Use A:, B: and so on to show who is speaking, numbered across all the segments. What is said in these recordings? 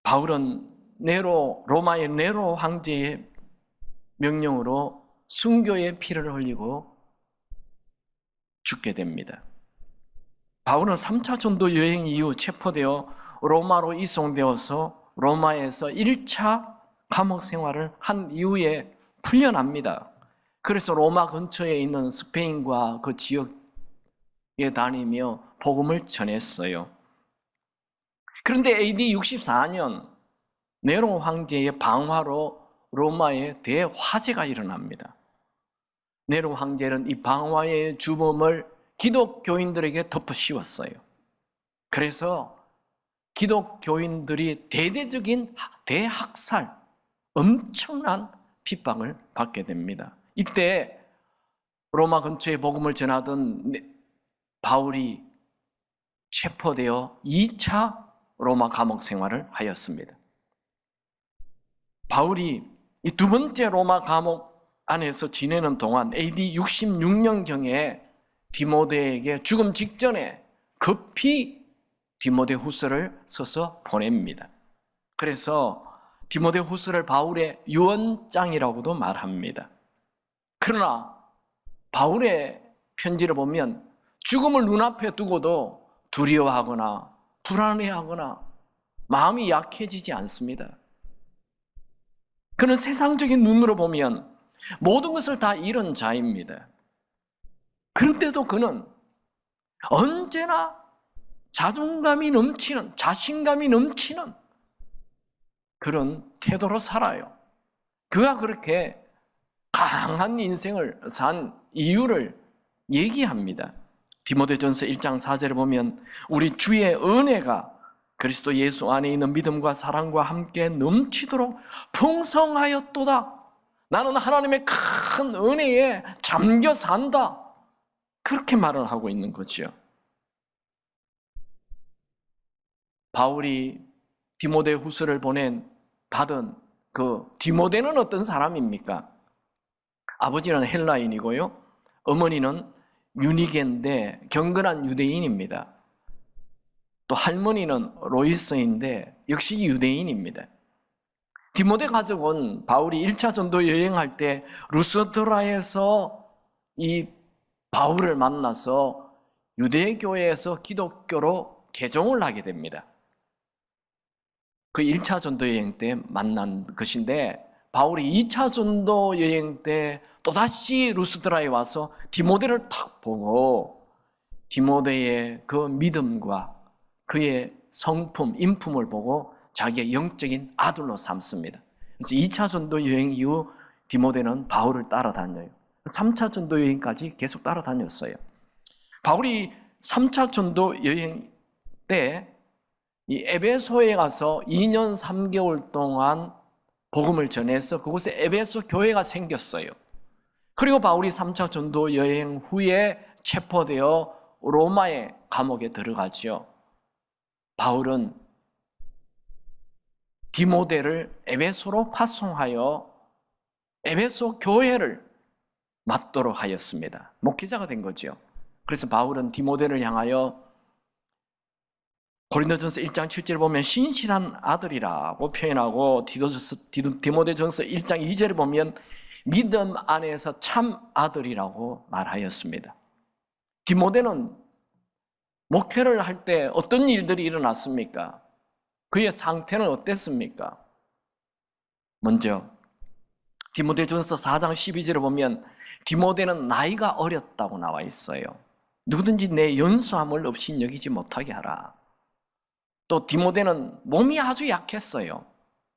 A: 바울은 로마의 네로 황제의 명령으로 순교의 피를 흘리고 죽게 됩니다. 바울은 3차 전도 여행 이후 체포되어 로마로 이송되어서 로마에서 1차 감옥 생활을 한 이후에 풀려납니다. 그래서 로마 근처에 있는 스페인과 그 지역에 다니며 복음을 전했어요. 그런데 AD 64년 네로 황제의 방화로 로마에 대화재가 일어납니다. 네로 황제는 이 방화의 주범을 기독교인들에게 덮어씌웠어요. 그래서 기독교인들이 대대적인 대학살, 엄청난 핍박을 받게 됩니다. 이때 로마 근처에 복음을 전하던 바울이 체포되어 2차 로마 감옥 생활을 하였습니다. 바울이 이 두 번째 로마 감옥 안에서 지내는 동안 AD 66년경에 디모데에게 죽음 직전에 급히 디모데후서를 써서 보냅니다. 그래서 디모데후서를 바울의 유언장이라고도 말합니다. 그러나 바울의 편지를 보면 죽음을 눈앞에 두고도 두려워하거나 불안해하거나 마음이 약해지지 않습니다. 그는 세상적인 눈으로 보면 모든 것을 다 잃은 자입니다. 그런데도 그는 언제나 자존감이 넘치는, 자신감이 넘치는 그런 태도로 살아요. 그가 그렇게 강한 인생을 산 이유를 얘기합니다. 디모데전서 1장 4절에 보면 우리 주의 은혜가 그리스도 예수 안에 있는 믿음과 사랑과 함께 넘치도록 풍성하였도다. 나는 하나님의 큰 은혜에 잠겨 산다. 그렇게 말을 하고 있는 거죠. 바울이 디모데후서를 받은 그 디모데는 어떤 사람입니까? 아버지는 헬라인이고요. 어머니는 유니게인데 경건한 유대인입니다. 또 할머니는 로이스인데 역시 유대인입니다. 디모데 가족은 바울이 1차 전도 여행할 때 루스드라에서 이 바울을 만나서 유대교회에서 기독교로 개종을 하게 됩니다. 그 1차 전도 여행 때 만난 것인데 바울이 2차 전도 여행 때 또다시 루스드라에 와서 디모데를 탁 보고 디모데의 그 믿음과 그의 성품, 인품을 보고 자기의 영적인 아들로 삼습니다. 그래서 2차 전도 여행 이후 디모데는 바울을 따라다녀요. 3차 전도 여행까지 계속 따라다녔어요. 바울이 3차 전도 여행 때 이 에베소에 가서 2년 3개월 동안 복음을 전해서 그곳에 에베소 교회가 생겼어요. 그리고 바울이 3차 전도 여행 후에 체포되어 로마의 감옥에 들어가죠. 바울은 디모데를 에베소로 파송하여 에베소 교회를 맡도록 하였습니다. 목회자가 된 거죠. 그래서 바울은 디모데를 향하여 고린도전서 1장 7절에 보면 신실한 아들이라고 표현하고 디모데전서 1장 2절에 보면 믿음 안에서 참 아들이라고 말하였습니다. 디모데는 목회를 할 때 어떤 일들이 일어났습니까? 그의 상태는 어땠습니까? 먼저 디모데전서 4장 12절에 보면 디모데는 나이가 어렸다고 나와 있어요. 누구든지 내 연수함을 없이 여기지 못하게 하라. 또 디모데는 몸이 아주 약했어요.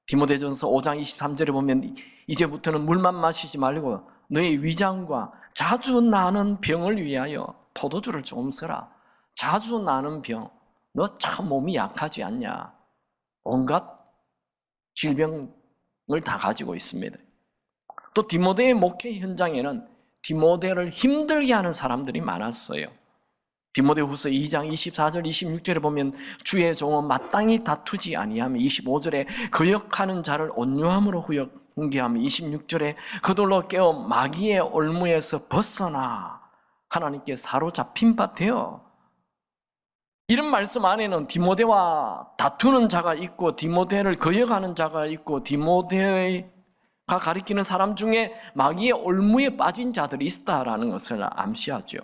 A: 디모데전서 5장 23절에 보면 이제부터는 물만 마시지 말고 너의 위장과 자주 나는 병을 위하여 포도주를 좀 써라. 자주 나는 병, 너 참 몸이 약하지 않냐? 온갖 질병을 다 가지고 있습니다. 또 디모데의 목회 현장에는 디모데를 힘들게 하는 사람들이 많았어요. 디모데후서 2장 24절 26절에 보면 주의 종은 마땅히 다투지 아니하며 25절에 거역하는 자를 온유함으로 훈계하며 26절에 그들로 깨어 마귀의 올무에서 벗어나 하나님께 사로잡힌 바 되어 이런 말씀 안에는 디모데와 다투는 자가 있고 디모데를 거역하는 자가 있고 디모데가 가리키는 사람 중에 마귀의 올무에 빠진 자들이 있다라는 것을 암시하죠.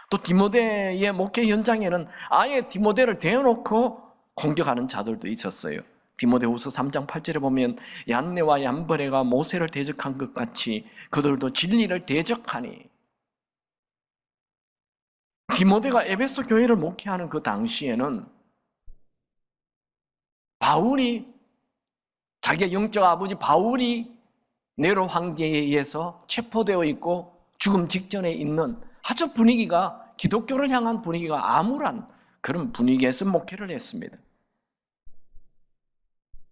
A: 또 디모데의 목회 현장에는 아예 디모데를 대놓고 공격하는 자들도 있었어요. 디모데후서 3장 8절에 보면 얀네와 얀버레가 모세를 대적한 것 같이 그들도 진리를 대적하니. 디모데가 에베소 교회를 목회하는 그 당시에는 바울이 자기의 영적 아버지 바울이 네로 황제에 의해서 체포되어 있고 죽음 직전에 있는 아주 분위기가 기독교를 향한 분위기가 암울한 그런 분위기에서 목회를 했습니다.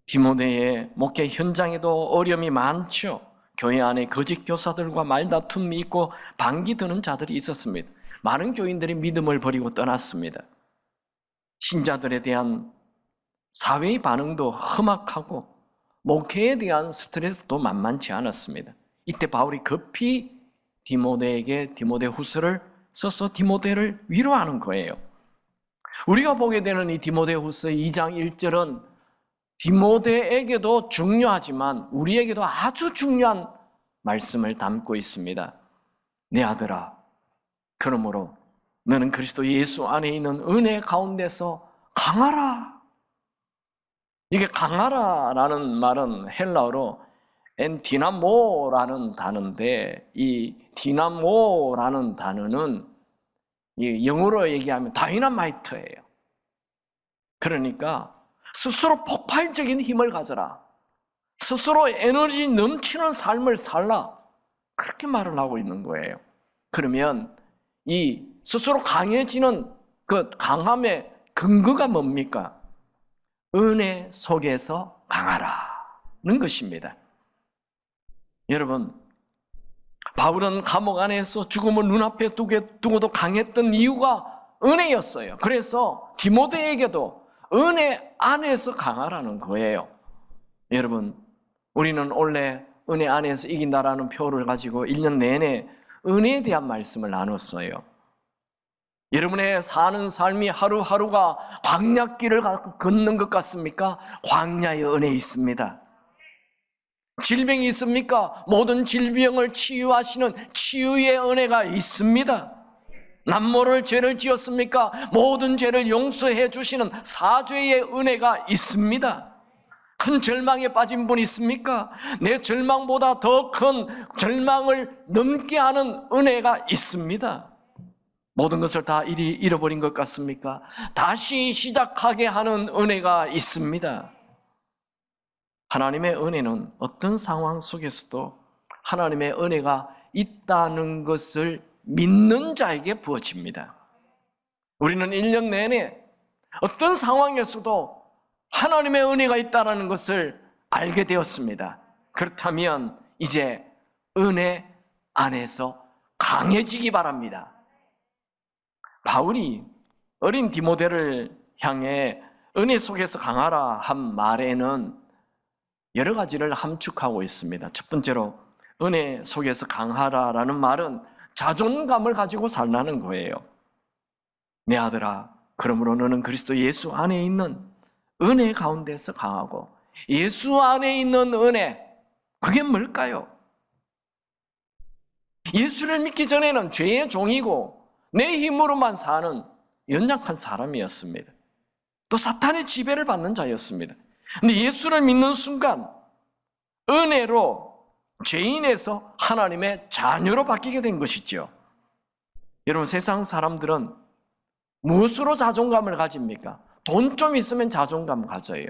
A: 디모데의 목회 현장에도 어려움이 많죠. 교회 안에 거짓 교사들과 말다툼이 있고 반기 드는 자들이 있었습니다. 많은 교인들이 믿음을 버리고 떠났습니다. 신자들에 대한 사회의 반응도 험악하고 목회에 대한 스트레스도 만만치 않았습니다. 이때 바울이 급히 디모데에게 디모데후서를 써서 디모데를 위로하는 거예요. 우리가 보게 되는 이 디모데후서 2장 1절은 디모데에게도 중요하지만 우리에게도 아주 중요한 말씀을 담고 있습니다. 내 아들아, 그러므로 너는 그리스도 예수 안에 있는 은혜 가운데서 강하라. 이게 강하라라는 말은 헬라어로 엔디나모라는 단어인데 이 디나모라는 단어는 영어로 얘기하면 다이너마이트예요. 그러니까 스스로 폭발적인 힘을 가져라. 스스로 에너지 넘치는 삶을 살라. 그렇게 말을 하고 있는 거예요. 그러면 이 스스로 강해지는 그 강함의 근거가 뭡니까? 은혜 속에서 강하라는 것입니다. 여러분, 바울은 감옥 안에서 죽음을 눈앞에 두고도 강했던 이유가 은혜였어요. 그래서 디모데에게도 은혜 안에서 강하라는 거예요. 여러분, 우리는 원래 은혜 안에서 이긴다라는 표를 가지고 1년 내내 은혜에 대한 말씀을 나눴어요. 여러분의 사는 삶이 하루하루가 광야길을 걷는 것 같습니까? 광야에 은혜 있습니다. 질병이 있습니까? 모든 질병을 치유하시는 치유의 은혜가 있습니다. 남모를 죄를 지었습니까? 모든 죄를 용서해 주시는 사죄의 은혜가 있습니다. 큰 절망에 빠진 분 있습니까? 내 절망보다 더 큰 절망을 넘게 하는 은혜가 있습니다. 모든 것을 다 잃어버린 것 같습니까? 다시 시작하게 하는 은혜가 있습니다. 하나님의 은혜는 어떤 상황 속에서도 하나님의 은혜가 있다는 것을 믿는 자에게 부어집니다. 우리는 1년 내내 어떤 상황에서도 하나님의 은혜가 있다는 것을 알게 되었습니다. 그렇다면 이제 은혜 안에서 강해지기 바랍니다. 바울이 어린 디모데를 향해 은혜 속에서 강하라 한 말에는 여러 가지를 함축하고 있습니다. 첫 번째로 은혜 속에서 강하라라는 말은 자존감을 가지고 살라는 거예요. 내 아들아, 그러므로 너는 그리스도 예수 안에 있는 은혜 가운데서 강하고, 예수 안에 있는 은혜, 그게 뭘까요? 예수를 믿기 전에는 죄의 종이고 내 힘으로만 사는 연약한 사람이었습니다. 또 사탄의 지배를 받는 자였습니다. 근데 예수를 믿는 순간 은혜로 죄인에서 하나님의 자녀로 바뀌게 된 것이죠. 여러분, 세상 사람들은 무엇으로 자존감을 가집니까? 돈 좀 있으면 자존감 가져요.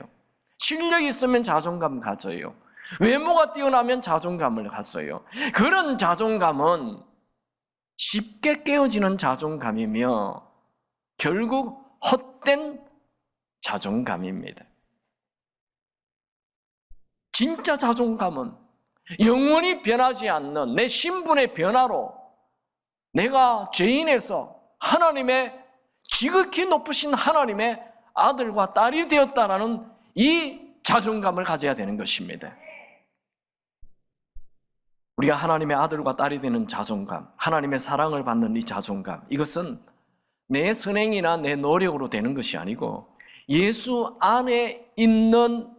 A: 실력 있으면 자존감 가져요. 외모가 뛰어나면 자존감을 가져요. 그런 자존감은 쉽게 깨어지는 자존감이며 결국 헛된 자존감입니다. 진짜 자존감은 영원히 변하지 않는 내 신분의 변화로 내가 죄인에서 하나님의 지극히 높으신 하나님의 아들과 딸이 되었다라는 이 자존감을 가져야 되는 것입니다. 우리가 하나님의 아들과 딸이 되는 자존감, 하나님의 사랑을 받는 이 자존감, 이것은 내 선행이나 내 노력으로 되는 것이 아니고 예수 안에 있는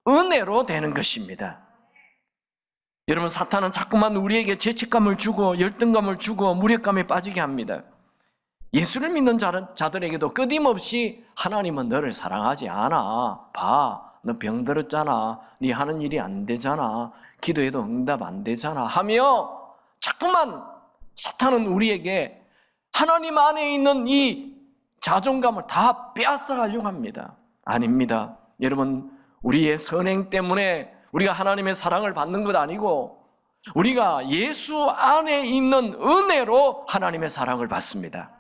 A: 은혜로 되는 것입니다. 여러분, 사탄은 자꾸만 우리에게 죄책감을 주고 열등감을 주고 무력감에 빠지게 합니다. 예수를 믿는 자들에게도 끊임없이 하나님은 너를 사랑하지 않아. 봐, 너 병들었잖아. 네 하는 일이 안 되잖아. 기도해도 응답 안 되잖아 하며 자꾸만 사탄은 우리에게 하나님 안에 있는 이 자존감을 다 빼앗아가려고 합니다. 아닙니다. 여러분, 우리의 선행 때문에 우리가 하나님의 사랑을 받는 것 아니고 우리가 예수 안에 있는 은혜로 하나님의 사랑을 받습니다.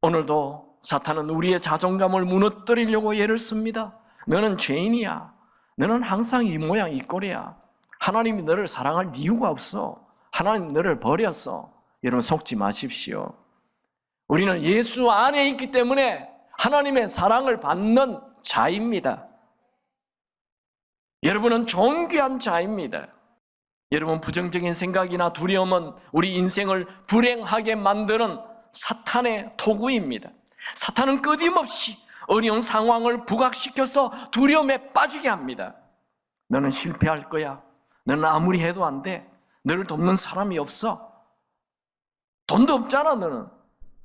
A: 오늘도 사탄은 우리의 자존감을 무너뜨리려고 애를 씁니다. 너는 죄인이야. 너는 항상 이 모양 이 꼴이야. 하나님이 너를 사랑할 이유가 없어. 하나님 너를 버렸어. 여러분, 속지 마십시오. 우리는 예수 안에 있기 때문에 하나님의 사랑을 받는 자입니다. 여러분은 존귀한 자입니다. 여러분, 부정적인 생각이나 두려움은 우리 인생을 불행하게 만드는 사탄의 도구입니다. 사탄은 끊임없이 어려운 상황을 부각시켜서 두려움에 빠지게 합니다. 너는 실패할 거야. 너는 아무리 해도 안 돼. 너를 돕는 사람이 없어. 돈도 없잖아, 너는.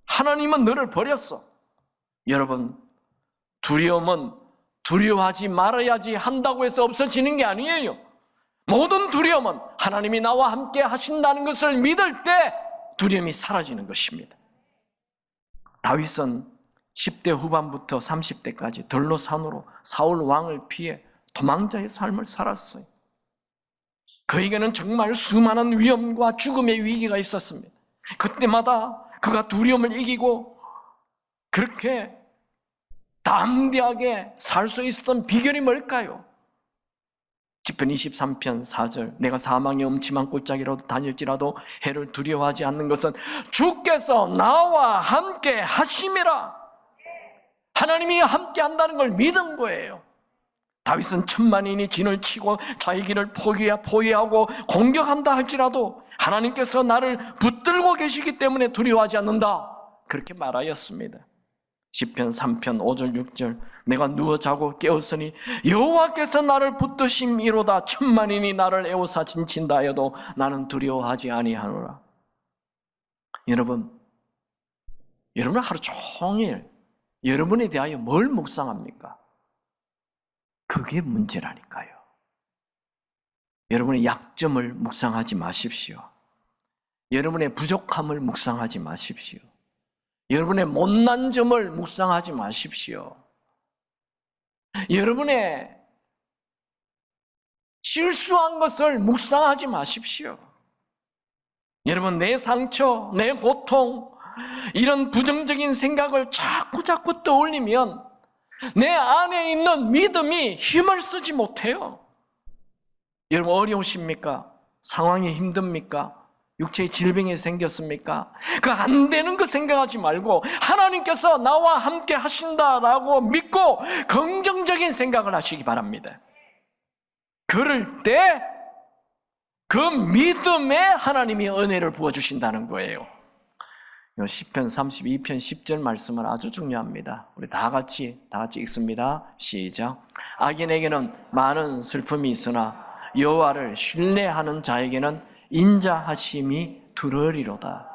A: 하나님은 너를 버렸어. 여러분, 두려움은 두려워하지 말아야지 한다고 해서 없어지는 게 아니에요. 모든 두려움은 하나님이 나와 함께 하신다는 것을 믿을 때 두려움이 사라지는 것입니다. 다윗은 10대 후반부터 30대까지 들로산으로 사울 왕을 피해 도망자의 삶을 살았어요. 그에게는 정말 수많은 위험과 죽음의 위기가 있었습니다. 그때마다 그가 두려움을 이기고 그렇게 담대하게 살 수 있었던 비결이 뭘까요? 시편 23편 4절, 내가 사망의 음침한 골짜기라도 다닐지라도 해를 두려워하지 않는 것은 주께서 나와 함께 하심이라. 하나님이 함께 한다는 걸 믿은 거예요. 다윗은 천만인이 진을 치고 자기 길을 포기하고 공격한다 할지라도 하나님께서 나를 붙들고 계시기 때문에 두려워하지 않는다, 그렇게 말하였습니다. 시편 3편 5절 6절, 내가 누워 자고 깨었으니 여호와께서 나를 붙드심이로다. 천만인이 나를 에워싸 진친다 하여도 나는 두려워하지 아니하노라. 여러분은 하루 종일 여러분에 대하여 뭘 묵상합니까? 그게 문제라니까요. 여러분의 약점을 묵상하지 마십시오. 여러분의 부족함을 묵상하지 마십시오. 여러분의 못난 점을 묵상하지 마십시오. 여러분의 실수한 것을 묵상하지 마십시오. 여러분, 내 상처, 내 고통, 이런 부정적인 생각을 자꾸 떠올리면 내 안에 있는 믿음이 힘을 쓰지 못해요. 여러분, 어려우십니까? 상황이 힘듭니까? 육체의 질병이 생겼습니까? 그 안 되는 거 생각하지 말고 하나님께서 나와 함께 하신다라고 믿고 긍정적인 생각을 하시기 바랍니다. 그럴 때 그 믿음에 하나님이 은혜를 부어주신다는 거예요. 시편 32편 10절 말씀은 아주 중요합니다. 우리 다 같이 읽습니다. 시작. 악인에게는 많은 슬픔이 있으나 여호와를 신뢰하는 자에게는 인자하심이 두르리로다.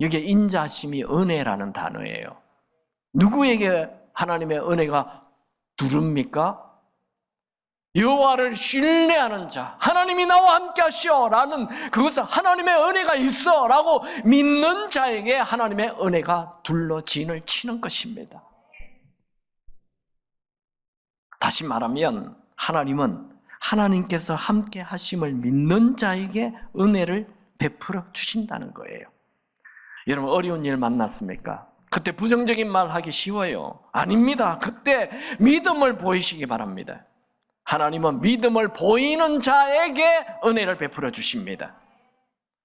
A: 여기에 인자하심이 은혜라는 단어예요. 누구에게 하나님의 은혜가 두릅니까? 여호와를 신뢰하는 자, 하나님이 나와 함께 하시오라는, 그것은 하나님의 은혜가 있어라고 믿는 자에게 하나님의 은혜가 둘러 진을 치는 것입니다. 다시 말하면 하나님은 하나님께서 함께 하심을 믿는 자에게 은혜를 베풀어 주신다는 거예요. 여러분, 어려운 일 만났습니까? 그때 부정적인 말 하기 쉬워요. 아닙니다. 그때 믿음을 보이시기 바랍니다. 하나님은 믿음을 보이는 자에게 은혜를 베풀어 주십니다.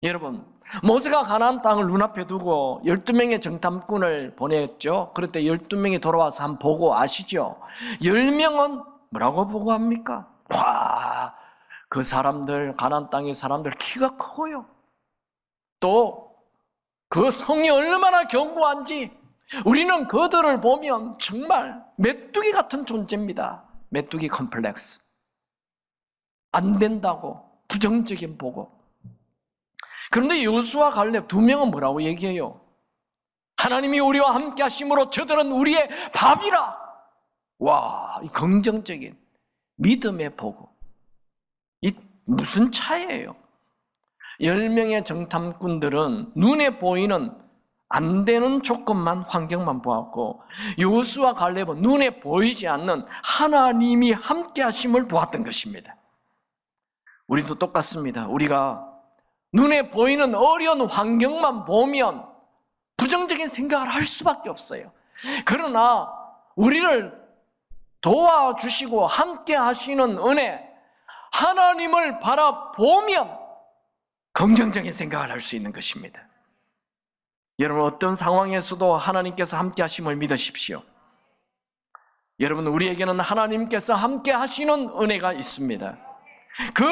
A: 여러분, 모세가 가나안 땅을 눈앞에 두고 12명의 정탐꾼을 보냈죠. 그럴 때 12명이 돌아와서 한번 보고 아시죠? 10명은 뭐라고 보고합니까? 와, 그 사람들, 가나안 땅의 사람들 키가 크고요. 또 그 성이 얼마나 견고한지 우리는 그들을 보면 정말 메뚜기 같은 존재입니다. 메뚜기 컴플렉스. 안 된다고 부정적인 보고. 그런데 여호수아 갈렙 두 명은 뭐라고 얘기해요? 하나님이 우리와 함께 하심으로 저들은 우리의 밥이라. 와, 이 긍정적인 믿음의 보고. 이 무슨 차이예요? 10명의 정탐꾼들은 눈에 보이는 안 되는 조건만, 환경만 보았고, 여호수아 갈렙은 눈에 보이지 않는 하나님이 함께 하심을 보았던 것입니다. 우리도 똑같습니다. 우리가 눈에 보이는 어려운 환경만 보면 부정적인 생각을 할 수밖에 없어요. 그러나 우리를 도와주시고 함께 하시는 은혜, 하나님을 바라보면 긍정적인 생각을 할 수 있는 것입니다. 여러분, 어떤 상황에서도 하나님께서 함께 하심을 믿으십시오. 여러분, 우리에게는 하나님께서 함께 하시는 은혜가 있습니다. 그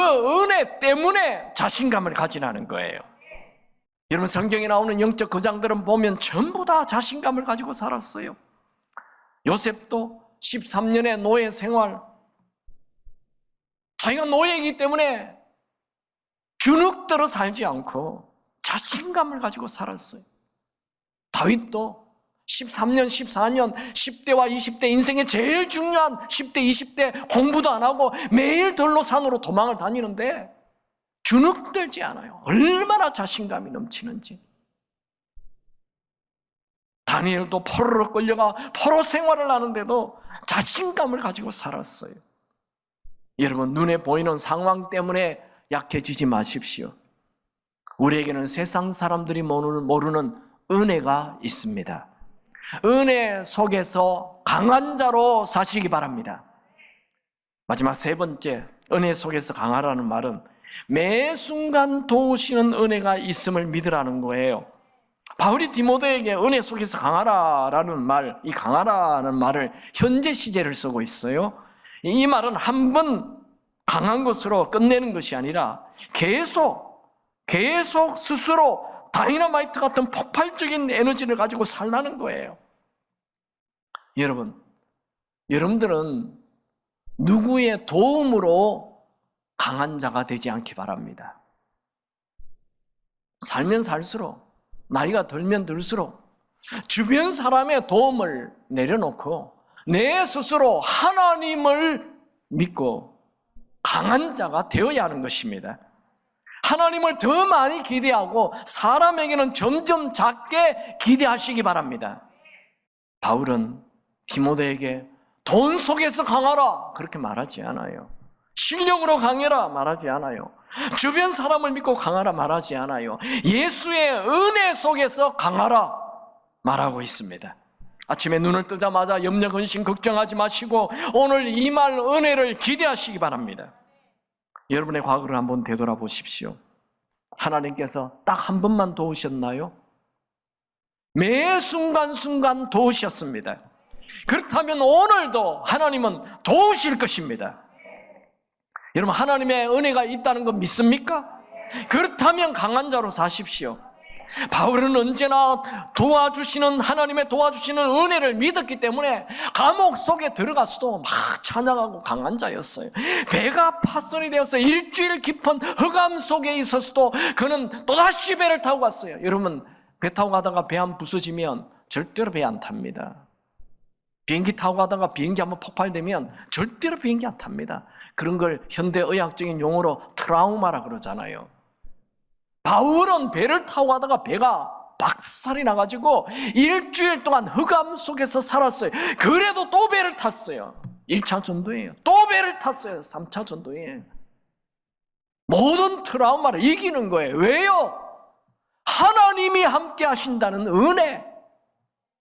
A: 은혜 때문에 자신감을 가지라는 거예요. 여러분, 성경에 나오는 영적 거장들은 보면 전부 다 자신감을 가지고 살았어요. 요셉도 13년의 노예 생활, 자기가 노예이기 때문에 주눅들어 살지 않고 자신감을 가지고 살았어요. 다윗도 13년, 14년, 10대와 20대 인생의 제일 중요한 10대, 20대 공부도 안 하고 매일 들로산으로 도망을 다니는데 주눅들지 않아요. 얼마나 자신감이 넘치는지. 다니엘도 포로로 끌려가 포로 생활을 하는데도 자신감을 가지고 살았어요. 여러분, 눈에 보이는 상황 때문에 약해지지 마십시오. 우리에게는 세상 사람들이 모르는 은혜가 있습니다. 은혜 속에서 강한 자로 사시기 바랍니다. 마지막 세 번째, 은혜 속에서 강하라는 말은 매 순간 도우시는 은혜가 있음을 믿으라는 거예요. 바울이 디모데에게 은혜 속에서 강하라라는 말, 이 강하라는 말을 현재 시제를 쓰고 있어요. 이 말은 한 번 강한 것으로 끝내는 것이 아니라 계속 스스로 다이너마이트 같은 폭발적인 에너지를 가지고 살라는 거예요. 여러분들은 누구의 도움으로 강한 자가 되지 않기 바랍니다. 살면 살수록, 나이가 들면 들수록 주변 사람의 도움을 내려놓고 내 스스로 하나님을 믿고 강한 자가 되어야 하는 것입니다. 하나님을 더 많이 기대하고 사람에게는 점점 작게 기대하시기 바랍니다. 바울은 디모데에게 돈 속에서 강하라 그렇게 말하지 않아요. 실력으로 강해라 말하지 않아요. 주변 사람을 믿고 강하라 말하지 않아요. 예수의 은혜 속에서 강하라 말하고 있습니다. 아침에 눈을 뜨자마자 염려, 근심, 걱정하지 마시고 오늘 이 말 은혜를 기대하시기 바랍니다. 여러분의 과거를 한번 되돌아보십시오. 하나님께서 딱 한 번만 도우셨나요? 매 순간순간 도우셨습니다. 그렇다면 오늘도 하나님은 도우실 것입니다. 여러분, 하나님의 은혜가 있다는 거 믿습니까? 그렇다면 강한 자로 사십시오. 바울은 언제나 하나님의 도와주시는 은혜를 믿었기 때문에 감옥 속에 들어가서도 막 찬양하고 강한 자였어요. 배가 파손이 되어서 일주일 깊은 흑암 속에 있었어도 그는 또다시 배를 타고 갔어요. 여러분, 배 타고 가다가 배 한 부서지면 절대로 배 안 탑니다. 비행기 타고 가다가 비행기 한번 폭발되면 절대로 비행기 안 탑니다. 그런 걸 현대의학적인 용어로 트라우마라 그러잖아요. 바울은 배를 타고 가다가 배가 박살이 나가지고 일주일 동안 흑암 속에서 살았어요. 그래도 또 배를 탔어요. 1차 전도예요. 또 배를 탔어요. 3차 전도예요. 모든 트라우마를 이기는 거예요. 왜요? 하나님이 함께 하신다는 은혜,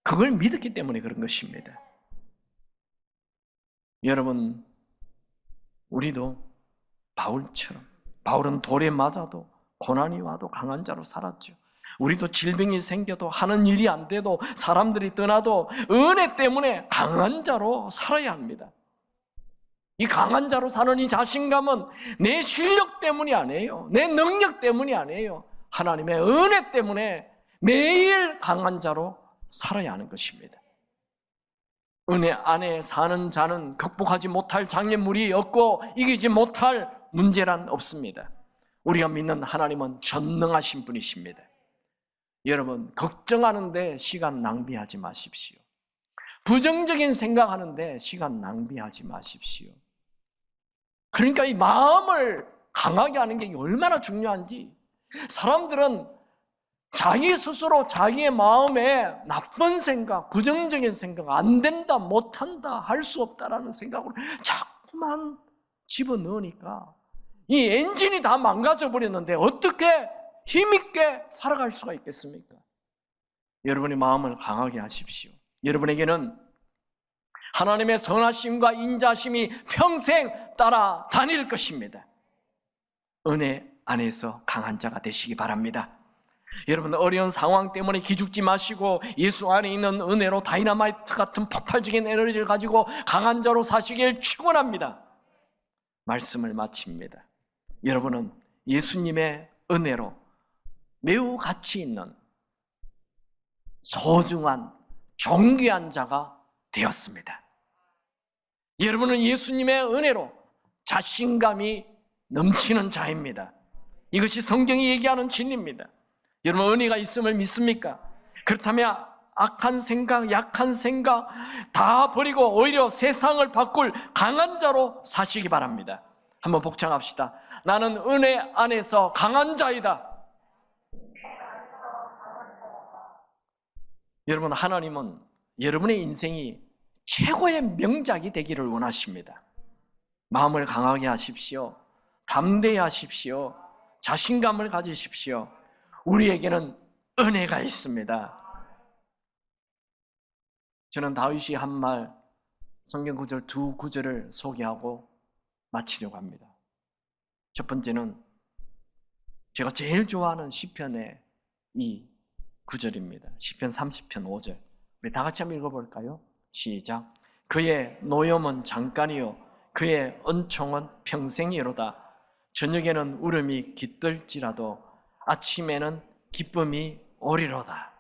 A: 그걸 믿었기 때문에 그런 것입니다. 여러분, 우리도 바울처럼, 바울은 돌에 맞아도 고난이 와도 강한 자로 살았죠. 우리도 질병이 생겨도 하는 일이 안 돼도 사람들이 떠나도 은혜 때문에 강한 자로 살아야 합니다. 이 강한 자로 사는 이 자신감은 내 실력 때문이 아니에요. 내 능력 때문이 아니에요. 하나님의 은혜 때문에 매일 강한 자로 살아야 하는 것입니다. 은혜 안에 사는 자는 극복하지 못할 장애물이 없고 이기지 못할 문제란 없습니다. 우리가 믿는 하나님은 전능하신 분이십니다. 여러분, 걱정하는데 시간 낭비하지 마십시오. 부정적인 생각하는데 시간 낭비하지 마십시오. 그러니까 이 마음을 강하게 하는 게 얼마나 중요한지, 사람들은 자기 스스로 자기의 마음에 나쁜 생각, 부정적인 생각, 안 된다, 못한다, 할 수 없다라는 생각으로 자꾸만 집어넣으니까 이 엔진이 다 망가져 버렸는데 어떻게 힘있게 살아갈 수가 있겠습니까? 여러분의 마음을 강하게 하십시오. 여러분에게는 하나님의 선하심과 인자심이 평생 따라다닐 것입니다. 은혜 안에서 강한 자가 되시기 바랍니다. 여러분, 어려운 상황 때문에 기죽지 마시고 예수 안에 있는 은혜로 다이너마이트 같은 폭발적인 에너지를 가지고 강한 자로 사시길 축원합니다. 말씀을 마칩니다. 여러분은 예수님의 은혜로 매우 가치 있는 소중한 존귀한 자가 되었습니다. 여러분은 예수님의 은혜로 자신감이 넘치는 자입니다. 이것이 성경이 얘기하는 진리입니다. 여러분, 은혜가 있음을 믿습니까? 그렇다면 악한 생각, 약한 생각 다 버리고 오히려 세상을 바꿀 강한 자로 사시기 바랍니다. 한번 복창합시다. 나는 은혜 안에서 강한 자이다. 여러분, 하나님은 여러분의 인생이 최고의 명작이 되기를 원하십니다. 마음을 강하게 하십시오. 담대히 하십시오. 자신감을 가지십시오. 우리에게는 은혜가 있습니다. 저는 다윗이 한 말, 성경 구절 두 구절을 소개하고 마치려고 합니다. 첫 번째는 제가 제일 좋아하는 시편의 이 구절입니다. 시편 30편 5절. 우리 다 같이 한번 읽어볼까요? 시작. 그의 노염은 잠깐이요 그의 은총은 평생이로다. 저녁에는 울음이 깃들지라도 아침에는 기쁨이 오리로다.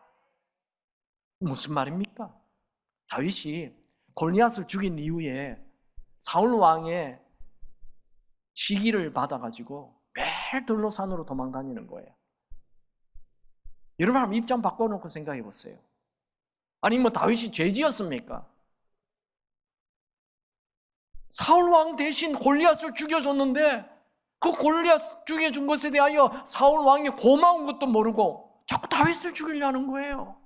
A: 무슨 말입니까? 다윗이 골리앗을 죽인 이후에 사울 왕의 시기를 받아가지고 매일 들로산으로 도망다니는 거예요. 여러분, 한번 입장 바꿔놓고 생각해 보세요. 아니, 다윗이 죄 지었습니까? 사울 왕 대신 골리앗을 죽여줬는데 그 골리앗 죽여준 것에 대하여 사울 왕이 고마운 것도 모르고 자꾸 다윗을 죽이려는 거예요.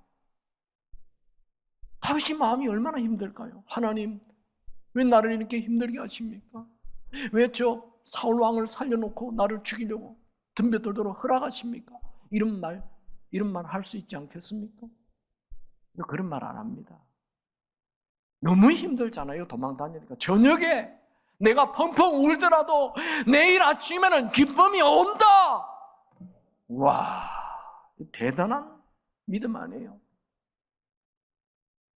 A: 다윗이 마음이 얼마나 힘들까요? 하나님, 왜 나를 이렇게 힘들게 하십니까? 왜 저 사울 왕을 살려놓고 나를 죽이려고 덤벼들도록 허락하십니까? 이런 말 할 수 있지 않겠습니까? 그런 말 안 합니다. 너무 힘들잖아요, 도망 다니니까. 저녁에 내가 펑펑 울더라도 내일 아침에는 기쁨이 온다. 와, 대단한 믿음 아니에요?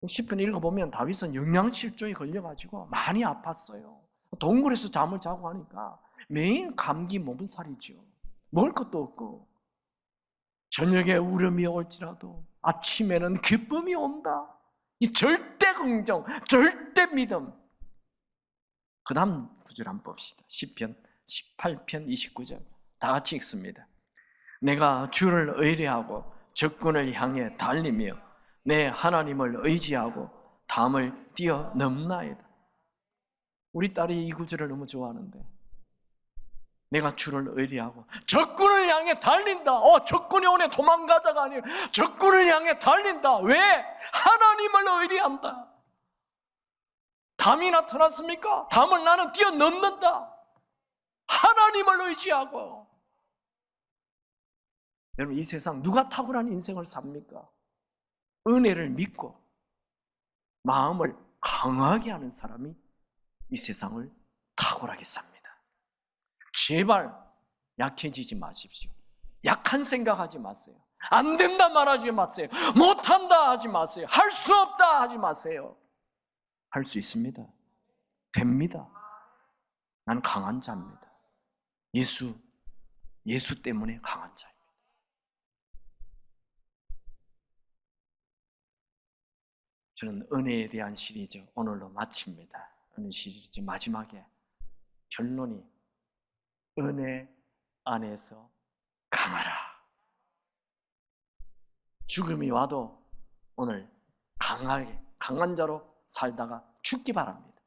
A: 시편 읽어보면 다윗은 영양실조에 걸려가지고 많이 아팠어요. 동굴에서 잠을 자고 하니까 매일 감기 몸살이죠. 먹을 것도 없고 저녁에 울음이 올지라도 아침에는 기쁨이 온다. 이 절대 긍정, 절대 믿음. 그 다음 구절 한번 봅시다. 시편 18편 29절 다 같이 읽습니다. 내가 주를 의뢰하고 적군을 향해 달리며 내 하나님을 의지하고 담을 뛰어넘나이다. 우리 딸이 이 구절을 너무 좋아하는데, 내가 주를 의뢰하고 적군을 향해 달린다. 적군이 오네 도망가자가 아니에요. 적군을 향해 달린다. 왜? 하나님을 의뢰한다. 담이 나타났습니까? 담을 나는 뛰어넘는다. 하나님을 의지하고. 여러분, 이 세상 누가 탁월한 인생을 삽니까? 은혜를 믿고 마음을 강하게 하는 사람이 이 세상을 탁월하게 삽니다. 제발 약해지지 마십시오. 약한 생각하지 마세요. 안 된다 말하지 마세요. 못한다 하지 마세요. 할 수 없다 하지 마세요. 할 수 있습니다. 됩니다. 난 강한 자입니다. 예수 때문에 강한 자입니다. 저는 은혜에 대한 시리즈 오늘로 마칩니다. 은혜 시리즈 마지막에 결론이 은혜 안에서 강하라. 죽음이 와도 오늘 강하게 강한 자로 살다가 죽기 바랍니다.